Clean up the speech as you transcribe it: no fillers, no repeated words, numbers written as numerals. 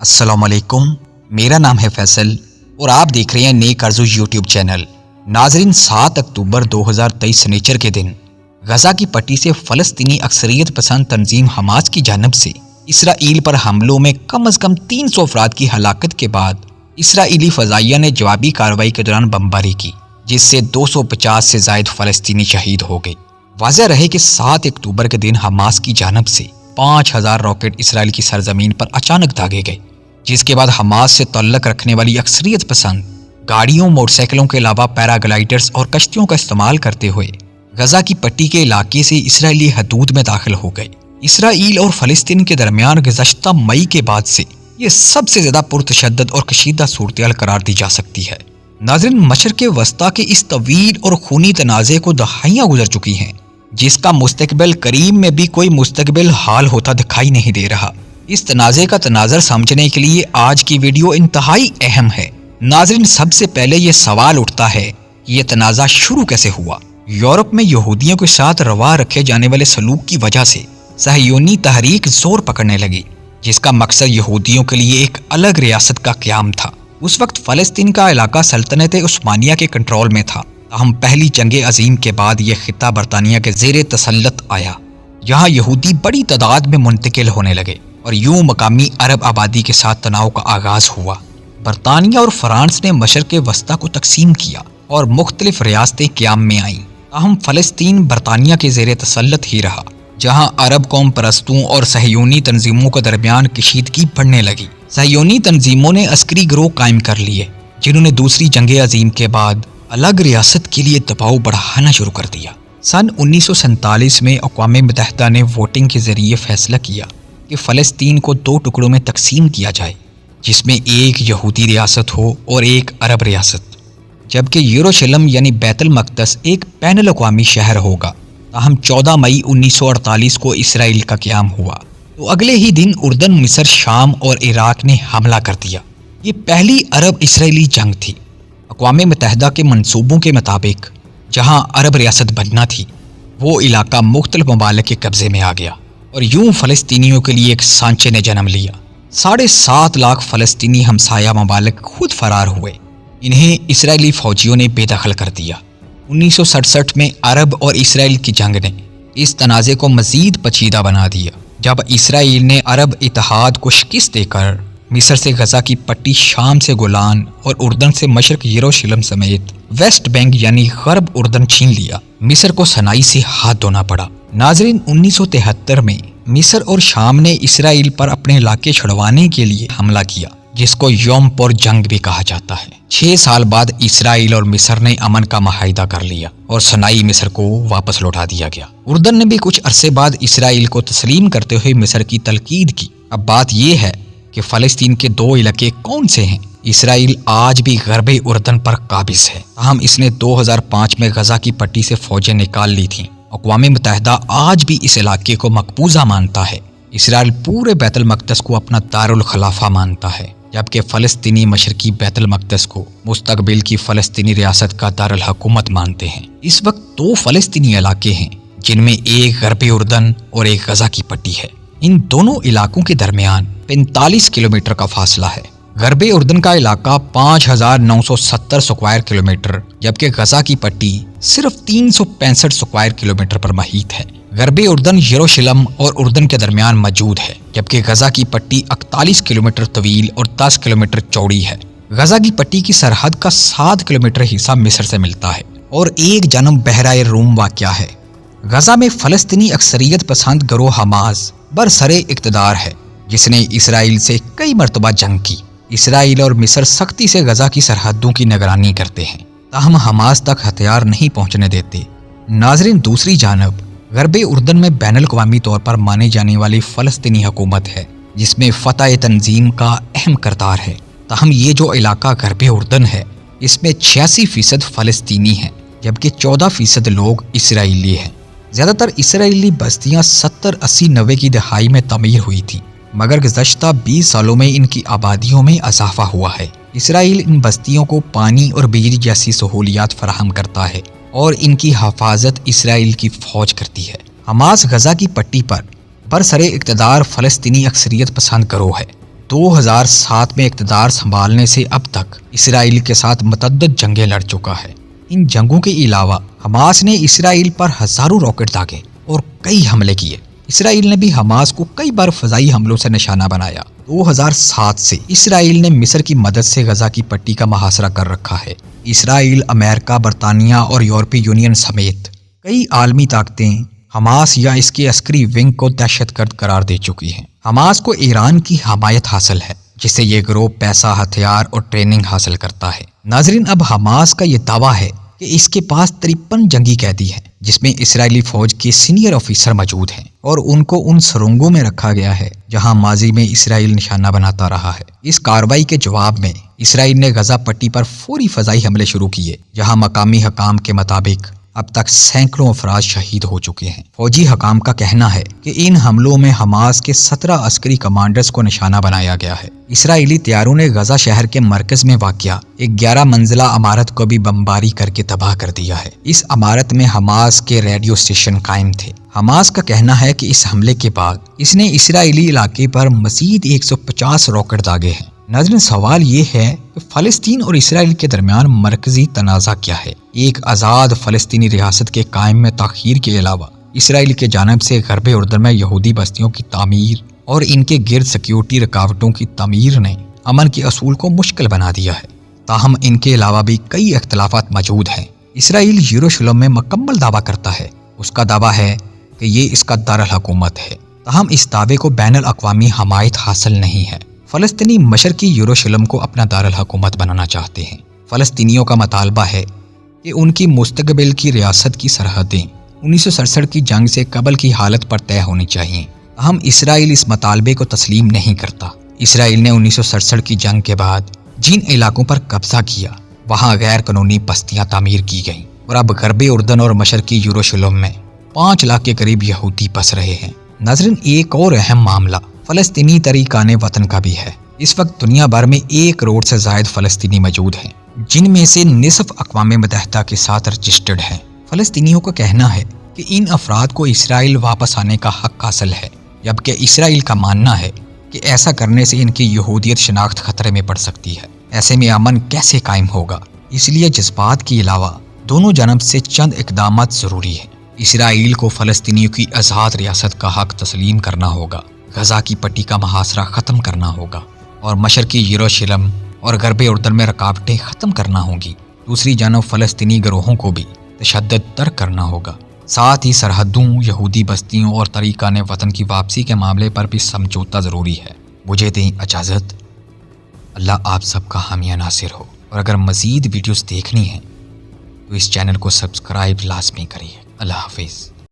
السلام علیکم، میرا نام ہے فیصل اور آپ دیکھ رہے ہیں نیک آرزو یوٹیوب چینل۔ ناظرین، 7 اکتوبر 2023 سنیچر کے دن غزہ کی پٹی سے فلسطینی اکثریت پسند تنظیم حماس کی جانب سے اسرائیل پر حملوں میں کم از کم 300 افراد کی ہلاکت کے بعد اسرائیلی فضائیہ نے جوابی کارروائی کے دوران بمباری کی، جس سے 250 سے زائد فلسطینی شہید ہو گئے۔ واضح رہے کہ 7 اکتوبر کے دن حماس کی جانب سے 5000 راکٹ اسرائیل کی سرزمین پر اچانک داغے گئے، جس کے بعد حماس سے تعلق رکھنے والی اکثریت پسند گاڑیوں، موٹر سائیکلوں کے علاوہ پیراگلائڈرز اور کشتیوں کا استعمال کرتے ہوئے غزہ کی پٹی کے علاقے سے اسرائیلی حدود میں داخل ہو گئے۔ اسرائیل اور فلسطین کے درمیان گزشتہ مئی کے بعد سے یہ سب سے زیادہ پرتشدد اور کشیدہ صورتحال قرار دی جا سکتی ہے۔ ناظرین، مشرق وسطیٰ کے اس طویل اور خونی تنازع کو دہائیاں گزر چکی ہیں، جس کا مستقبل قریب میں بھی کوئی مستقبل حال ہوتا دکھائی نہیں دے رہا۔ اس تنازع کا تناظر سمجھنے کے لیے آج کی ویڈیو انتہائی اہم ہے۔ ناظرین، سب سے پہلے یہ سوال اٹھتا ہے کہ یہ تنازع شروع کیسے ہوا؟ یورپ میں یہودیوں کے ساتھ روا رکھے جانے والے سلوک کی وجہ سے صہیونی تحریک زور پکڑنے لگی، جس کا مقصد یہودیوں کے لیے ایک الگ ریاست کا قیام تھا۔ اس وقت فلسطین کا علاقہ سلطنت عثمانیہ کے کنٹرول میں تھا، تاہم پہلی جنگ عظیم کے بعد یہ خطہ برطانیہ کے زیر تسلط آیا۔ یہاں یہودی بڑی تعداد میں منتقل ہونے لگے اور یوں مقامی عرب آبادی کے ساتھ تناؤ کا آغاز ہوا۔ برطانیہ اور فرانس نے مشرق وسطیٰ کو تقسیم کیا اور مختلف ریاستیں قیام میں آئیں، تاہم فلسطین برطانیہ کے زیر تسلط ہی رہا، جہاں عرب قوم پرستوں اور صہیونی تنظیموں کے درمیان کشیدگی بڑھنے لگی۔ صہیونی تنظیموں نے عسکری گروہ قائم کر لیے، جنہوں نے دوسری جنگ عظیم کے بعد الگ ریاست کے لیے دباؤ بڑھانا شروع کر دیا۔ سن 1947 میں اقوام متحدہ نے ووٹنگ کے ذریعے فیصلہ کیا کہ فلسطین کو 2 ٹکڑوں میں تقسیم کیا جائے، جس میں ایک یہودی ریاست ہو اور ایک عرب ریاست، جبکہ یروشلم یعنی بیت المقدس ایک بین الاقوامی شہر ہوگا۔ تاہم 14 مئی 1948 کو اسرائیل کا قیام ہوا تو اگلے ہی دن اردن، مصر، شام اور عراق نے حملہ کر دیا۔ یہ پہلی عرب اسرائیلی جنگ تھی۔ اقوام متحدہ کے منصوبوں کے مطابق جہاں عرب ریاست بننا تھی، وہ علاقہ مختلف ممالک کے قبضے میں آ گیا اور یوں فلسطینیوں کے لیے ایک سانچے نے جنم لیا۔ 7.5 لاکھ فلسطینی ہمسایہ ممالک خود فرار ہوئے، انہیں اسرائیلی فوجیوں نے بے دخل کر دیا۔ 1967 میں عرب اور اسرائیل کی جنگ نے اس تنازع کو مزید پیچیدہ بنا دیا، جب اسرائیل نے عرب اتحاد کو شکست دے کر مصر سے غزہ کی پٹی، شام سے گولان اور اردن سے مشرق یروشلم سمیت ویسٹ بینک یعنی غرب اردن چھین لیا۔ مصر کو سنائی سے ہاتھ دھونا پڑا۔ ناظرین، 1973 میں مصر اور شام نے اسرائیل پر اپنے علاقے چھڑوانے کے لیے حملہ کیا، جس کو یوم پور جنگ بھی کہا جاتا ہے۔ 6 سال بعد اسرائیل اور مصر نے امن کا معاہدہ کر لیا اور سنائی مصر کو واپس لوٹا دیا گیا۔ اردن نے بھی کچھ عرصے بعد اسرائیل کو تسلیم کرتے ہوئے مصر کی تلقید کی۔ اب بات یہ ہے کہ فلسطین کے 2 علاقے کون سے ہیں؟ اسرائیل آج بھی غرب اردن پر قابض ہے، تاہم اس نے 2005 میں غزہ کی پٹی سے فوجیں نکال لی تھیں۔ اقوام متحدہ آج بھی اس علاقے کو مقبوضہ مانتا ہے۔ اسرائیل پورے بیت المقدس کو اپنا دارالخلافہ مانتا ہے، جبکہ فلسطینی مشرقی بیت المقدس کو مستقبل کی فلسطینی ریاست کا دارالحکومت مانتے ہیں۔ اس وقت 2 فلسطینی علاقے ہیں، جن میں ایک غرب اردن اور ایک غزہ کی پٹی ہے۔ ان دونوں علاقوں کے درمیان 45 کلومیٹر کا فاصلہ ہے۔ غرب اردن کا علاقہ 5970 سکوائر کلومیٹر، جبکہ غزہ کی پٹی صرف 365 سکوائر کلومیٹر پر محیط ہے۔ غرب اردن یروشلم اور اردن کے درمیان موجود ہے، جبکہ غزہ کی پٹی 41 کلومیٹر طویل اور 10 کلومیٹر چوڑی ہے۔ غزہ کی پٹی کی سرحد کا 7 کلومیٹر حصہ مصر سے ملتا ہے اور ایک جانب بحیرہ روم واقع ہے۔ غزہ میں فلسطینی اکثریت پسند گروہ حماس برسر اقتدار ہے، جس نے اسرائیل سے کئی مرتبہ جنگ کی۔ اسرائیل اور مصر سختی سے غزہ کی سرحدوں کی نگرانی کرتے ہیں، تاہم حماس تک ہتھیار نہیں پہنچنے دیتے۔ ناظرین، دوسری جانب غرب اردن میں بین الاقوامی طور پر مانے جانے والی فلسطینی حکومت ہے، جس میں فتح تنظیم کا اہم کردار ہے۔ تاہم یہ جو علاقہ غرب اردن ہے، اس میں 86% فلسطینی ہیں، جبکہ 14% لوگ اسرائیلی ہیں۔ زیادہ تر اسرائیلی بستیاں 70، 80، 90 کی دہائی میں تعمیر ہوئی تھیں، مگر گزشتہ 20 سالوں میں ان کی آبادیوں میں اضافہ ہوا ہے۔ اسرائیل ان بستیوں کو پانی اور بجلی جیسی سہولیات فراہم کرتا ہے اور ان کی حفاظت اسرائیل کی فوج کرتی ہے۔ حماس غزہ کی پٹی پر برسر اقتدار فلسطینی اکثریت پسند گروہ ہے، 2007 میں اقتدار سنبھالنے سے اب تک اسرائیل کے ساتھ متعدد جنگیں لڑ چکا ہے۔ ان جنگوں کے علاوہ حماس نے اسرائیل پر ہزاروں راکٹ داغے اور کئی حملے کیے۔ اسرائیل نے بھی حماس کو کئی بار فضائی حملوں سے نشانہ بنایا۔ 2007 سے اسرائیل نے مصر کی مدد سے غزہ کی پٹی کا محاصرہ کر رکھا ہے۔ اسرائیل، امریکہ، برطانیہ اور یورپی یونین سمیت کئی عالمی طاقتیں حماس یا اس کے عسکری ونگ کو دہشت گرد قرار دے چکی ہیں۔ حماس کو ایران کی حمایت حاصل ہے، جس سے یہ گروہ پیسہ، ہتھیار اور ٹریننگ حاصل کرتا ہے۔ ناظرین، اب حماس کا یہ دعویٰ ہے کہ اس کے پاس 53 جنگی قیدی ہیں، جس میں اسرائیلی فوج کے سینئر آفیسر موجود ہیں، اور ان کو ان سرنگوں میں رکھا گیا ہے جہاں ماضی میں اسرائیل نشانہ بناتا رہا ہے۔ اس کارروائی کے جواب میں اسرائیل نے غزہ پٹی پر فوری فضائی حملے شروع کیے، جہاں مقامی حکام کے مطابق اب تک سینکڑوں افراد شہید ہو چکے ہیں۔ فوجی حکام کا کہنا ہے کہ ان حملوں میں حماس کے 17 عسکری کمانڈرز کو نشانہ بنایا گیا ہے۔ اسرائیلی طیاروں نے غزہ شہر کے مرکز میں واقع ایک 11 منزلہ عمارت کو بھی بمباری کر کے تباہ کر دیا ہے۔ اس عمارت میں حماس کے ریڈیو اسٹیشن قائم تھے۔ حماس کا کہنا ہے کہ اس حملے کے بعد اس نے اسرائیلی علاقے پر مزید 150 راکٹ داغے ہیں۔ ناظرین، سوال یہ ہے کہ فلسطین اور اسرائیل کے درمیان مرکزی تنازع کیا ہے؟ ایک آزاد فلسطینی ریاست کے قائم میں تاخیر کے علاوہ اسرائیل کی جانب سے غرب اردن میں یہودی بستیوں کی تعمیر اور ان کے گرد سیکیورٹی رکاوٹوں کی تعمیر نے امن کے اصول کو مشکل بنا دیا ہے۔ تاہم ان کے علاوہ بھی کئی اختلافات موجود ہیں۔ اسرائیل یروشلم میں مکمل دعویٰ کرتا ہے۔ اس کا دعویٰ ہے کہ یہ اس کا دارالحکومت ہے، تاہم اس دعوے کو بین الاقوامی حمایت حاصل نہیں ہے۔ فلسطینی مشرقی یروشلم کو اپنا دارالحکومت بنانا چاہتے ہیں۔ فلسطینیوں کا مطالبہ ہے کہ ان کی مستقبل کی ریاست کی سرحدیں 1967 کی جنگ سے قبل کی حالت پر طے ہونی چاہیے۔ ہم اسرائیل اس مطالبے کو تسلیم نہیں کرتا۔ اسرائیل نے 1967 کی جنگ کے بعد جن علاقوں پر قبضہ کیا، وہاں غیر قانونی بستیاں تعمیر کی گئیں، اور اب غربی اردن اور مشرقی یروشلم میں 5 لاکھ کے قریب یہودی بس رہے ہیں۔ ناظرین، ایک اور اہم معاملہ فلسطینی تارکین وطن کا بھی ہے۔ اس وقت دنیا بھر میں 1 کروڑ سے زائد فلسطینی موجود ہیں، جن میں سے نصف اقوام متحدہ کے ساتھ رجسٹرڈ ہیں۔ فلسطینیوں کا کہنا ہے کہ ان افراد کو اسرائیل واپس آنے کا حق حاصل ہے، جبکہ اسرائیل کا ماننا ہے کہ ایسا کرنے سے ان کی یہودیت شناخت خطرے میں پڑ سکتی ہے۔ ایسے میں امن کیسے قائم ہوگا؟ اس لیے جذبات کے علاوہ دونوں جانب سے چند اقدامات ضروری ہیں۔ اسرائیل کو فلسطینیوں کی آزاد ریاست کا حق تسلیم کرنا ہوگا، غزہ کی پٹی کا محاصرہ ختم کرنا ہوگا، اور مشرقی یروشلم اور غرب اردن میں رکاوٹیں ختم کرنا ہوں گی۔ دوسری جانب فلسطینی گروہوں کو بھی تشدد ترک کرنا ہوگا۔ ساتھ ہی سرحدوں، یہودی بستیوں اور تارکین وطن کی واپسی کے معاملے پر بھی سمجھوتہ ضروری ہے۔ مجھے دیں اجازت۔ اللہ آپ سب کا حامی ناصر ہو، اور اگر مزید ویڈیوز دیکھنی ہیں تو اس چینل کو سبسکرائب لازمی کریے۔ اللہ حافظ۔